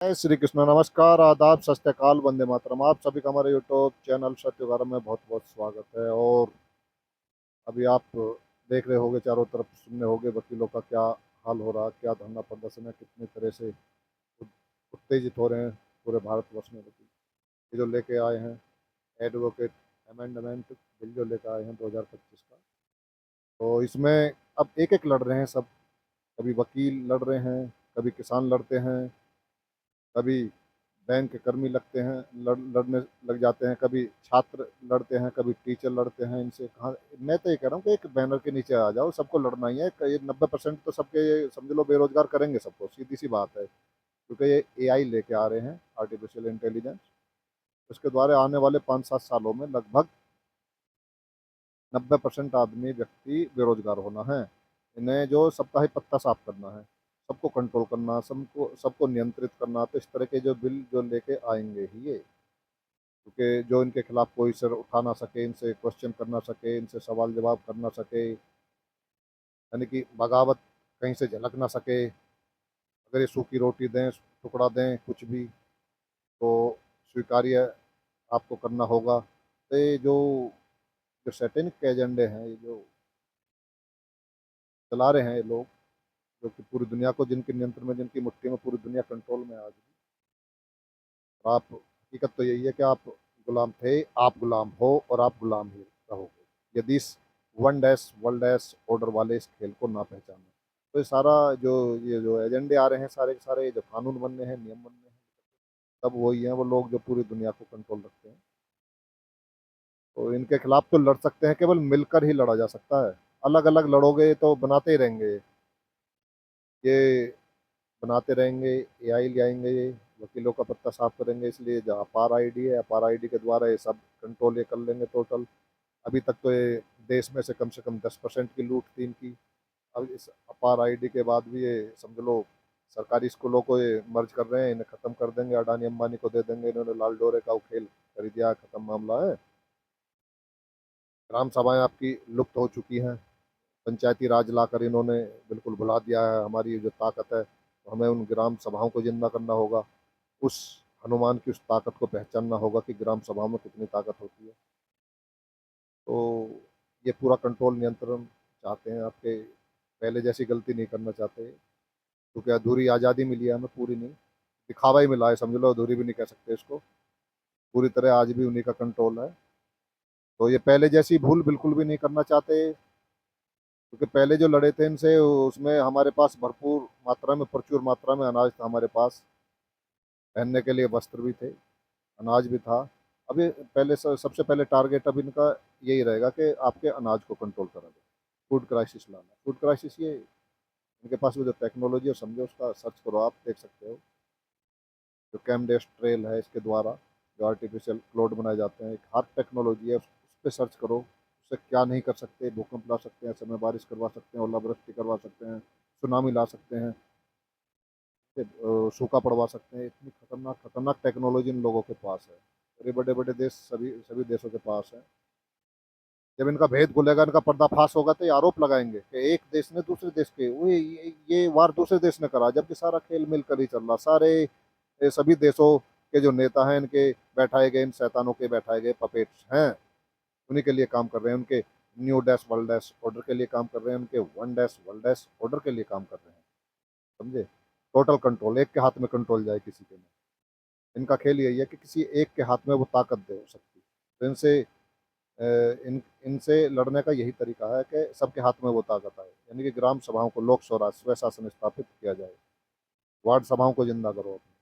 जय श्री कृष्ण। नमस्कार, आदाब, सत श्री अकाल, वंदे मातरम। आप सभी का हमारे यूट्यूब चैनल सत्युगारा में बहुत बहुत स्वागत है। और अभी आप देख रहे होंगे, चारों तरफ सुनने होंगे वकीलों का क्या हाल हो रहा है, क्या धरना प्रदर्शन है, कितनी तरह से उत्तेजित हो रहे हैं पूरे भारतवर्ष में वकील। ये जो लेके आए हैं एडवोकेट अमेंडमेंट बिल जो लेकर आए हैं 2025 का, तो इसमें अब एक एक लड़ रहे हैं सब। कभी वकील लड़ रहे हैं, कभी किसान लड़ते हैं, कभी बैंक के कर्मी लगते हैं, लड़ने लग जाते हैं, कभी छात्र लड़ते हैं, कभी टीचर लड़ते हैं। इनसे कहाँ, मैं तो ये कह रहा हूँ कि एक बैनर के नीचे आ जाओ, सबको लड़ना ही है। ये 90% तो सबके ये समझ लो बेरोजगार करेंगे सबको, सीधी सी बात है। क्योंकि ये एआई लेके आ रहे हैं, आर्टिफिशियल इंटेलिजेंस। उसके द्वारा आने वाले 5-7 सालों में लगभग 90% आदमी व्यक्ति बेरोजगार होना है। इन्हें जो सबका ही पत्ता साफ करना है, सबको कंट्रोल करना, सबको सबको नियंत्रित करना। तो इस तरह के जो बिल जो लेके आएंगे ही ये, क्योंकि जो इनके खिलाफ कोई सर उठा ना सके, इनसे क्वेश्चन कर ना सके, इनसे सवाल जवाब कर ना सके, यानी कि बगावत कहीं से झलक ना सके। अगर ये सूखी रोटी दें, टुकड़ा दें, कुछ भी, तो स्वीकार्य आपको करना होगा। तो ये जो जो सैटेनिक एजेंडे हैं, ये जो चला रहे हैं ये लोग, जो कि पूरी दुनिया को जिनके नियंत्रण में, जिनकी मुट्ठी में पूरी दुनिया कंट्रोल में आ गई। और आप, हकीकत तो यही है कि आप गुलाम थे, आप गुलाम हो और आप गुलाम ही रहोगे यदि इस one dash world dash order वाले इस खेल को ना पहचाने। तो ये सारा जो ये जो एजेंडे आ रहे हैं, सारे के सारे जो कानून बनने हैं, नियम बनने हैं, सब वही हैं, वो लोग जो पूरी दुनिया को कंट्रोल रखते हैं। तो इनके खिलाफ तो लड़ सकते हैं, केवल मिलकर ही लड़ा जा सकता है। अलग अलग लड़ोगे तो बनाते ही रहेंगे, ये बनाते रहेंगे। एआई ले आएंगे, ये वकीलों का पत्ता साफ करेंगे। इसलिए जो अपार आईडी है, अपार आईडी के द्वारा ये सब कंट्रोल ये कर लेंगे टोटल। अभी तक तो ये देश में से कम 10% की लूट थी इनकी। अब इस अपार आईडी के बाद भी ये समझ लो सरकारी स्कूलों को ये मर्ज कर रहे हैं, इन्हें खत्म कर देंगे, अडानी अंबानी को दे देंगे। इन्होंने लाल डोरे का वो खेल कर दिया, खत्म मामला है। ग्राम सभाएं आपकी लुप्त हो चुकी हैं, पंचायती राज लाकर इन्होंने बिल्कुल भुला दिया है हमारी ये जो ताकत है। तो हमें उन ग्राम सभाओं को जिंदा करना होगा, उस हनुमान की उस ताकत को पहचानना होगा कि ग्राम सभाओं में कितनी ताकत होती है। तो ये पूरा कंट्रोल नियंत्रण चाहते हैं आपके, पहले जैसी गलती नहीं करना चाहते, क्योंकि अधूरी आज़ादी मिली है हमें, पूरी नहीं। दिखावा ही मिला है, समझ लो, अधूरी भी नहीं कह सकते इसको। पूरी तरह आज भी उन्हीं का कंट्रोल है। तो ये पहले जैसी भूल बिल्कुल भी नहीं करना चाहते, क्योंकि पहले जो लड़े थे इनसे, उसमें हमारे पास भरपूर मात्रा में, प्रचुर मात्रा में अनाज था हमारे पास, पहनने के लिए वस्त्र भी थे, अनाज भी था। अभी पहले सबसे पहले टारगेट अब इनका यही रहेगा कि आपके अनाज को कंट्रोल करा जाए, फूड क्राइसिस लाना। फूड क्राइसिस ये इनके पास वो जो टेक्नोलॉजी है, समझो उसका सर्च करो, आप देख सकते हो। जो कैमडेस्ट ट्रेल है, इसके द्वारा जो आर्टिफिशियल क्लाउड बनाए जाते हैं, एक हर टेक्नोलॉजी है, उस पर सर्च करो। उससे क्या नहीं कर सकते, भूकंप ला सकते हैं, समय बारिश करवा सकते हैं, ओलावृष्टि करवा सकते हैं, सुनामी ला सकते हैं, सूखा पड़वा सकते हैं। इतनी खतरनाक खतरनाक टेक्नोलॉजी इन लोगों के पास है, और ये बड़े बड़े देश, सभी सभी देशों के पास है। जब इनका भेद खुलेगा, इनका पर्दाफाश होगा, तो ये आरोप लगाएंगे कि एक देश ने दूसरे देश के ये वार दूसरे देश ने करा, जबकि सारा खेल मिलकर ही चल रहा। सारे ये सभी देशों के जो नेता हैं, इनके बैठाए गए, इन शैतानों के बैठाए गए पपेट्स हैं, उन्हीं के लिए काम कर रहे हैं। उनके new dash world dash order के लिए काम कर रहे हैं, उनके one dash world dash order के लिए काम कर रहे हैं। समझे? टोटल कंट्रोल, एक के हाथ में कंट्रोल जाए किसी के नहीं। इनका खेल यही है कि किसी एक के हाथ में वो ताकत दे सकती। तो इनसे अ, इन इनसे लड़ने का यही तरीका है कि सबके हाथ में वो ताकत आए, यानी कि ग्राम सभाओं को, लोक स्वराज, स्वशासन स्थापित किया जाए, वार्ड सभाओं को जिंदा करो अपने।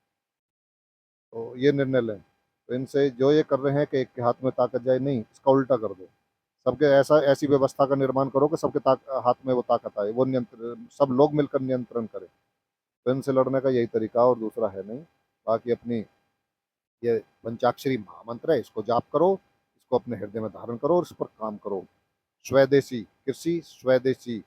तो ये निर्णय लें। तो इनसे जो ये कर रहे हैं कि एक के हाथ में ताकत जाए, नहीं, इसका उल्टा कर दो। सबके ऐसी व्यवस्था का निर्माण करो कि सबके हाथ में वो ताकत आए, वो नियंत्रण, सब लोग मिलकर नियंत्रण करें। तो इनसे लड़ने का यही तरीका, और दूसरा है नहीं। बाकी अपनी ये पंचाक्षरी महामंत्र है, इसको जाप करो, इसको अपने हृदय में धारण करो और इस पर काम करो। स्वदेशी कृषि, स्वदेशी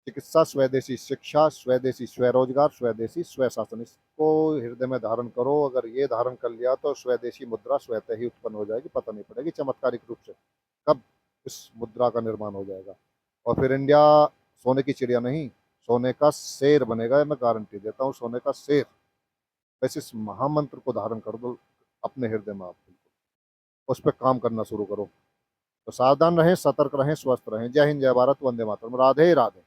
चिकित्सा, स्वदेशी शिक्षा, स्वदेशी स्वरोजगार, स्वदेशी स्वशासन, इसको हृदय में धारण करो। अगर ये धारण कर लिया तो स्वदेशी मुद्रा स्वतः ही उत्पन्न हो जाएगी, पता नहीं पड़ेगी चमत्कारिक रूप से कब इस मुद्रा का निर्माण हो जाएगा। और फिर इंडिया सोने की चिड़िया नहीं, सोने का शेर बनेगा, मैं गारंटी देता हूँ, सोने का शेर। वैसे इस महामंत्र को धारण कर दो अपने हृदय में, आप बिल्कुल उस पर काम करना शुरू करो। तो सावधान रहें, सतर्क रहें, स्वस्थ रहें। जय हिंद, जय भारत, वंदे मातरम, राधे राधे।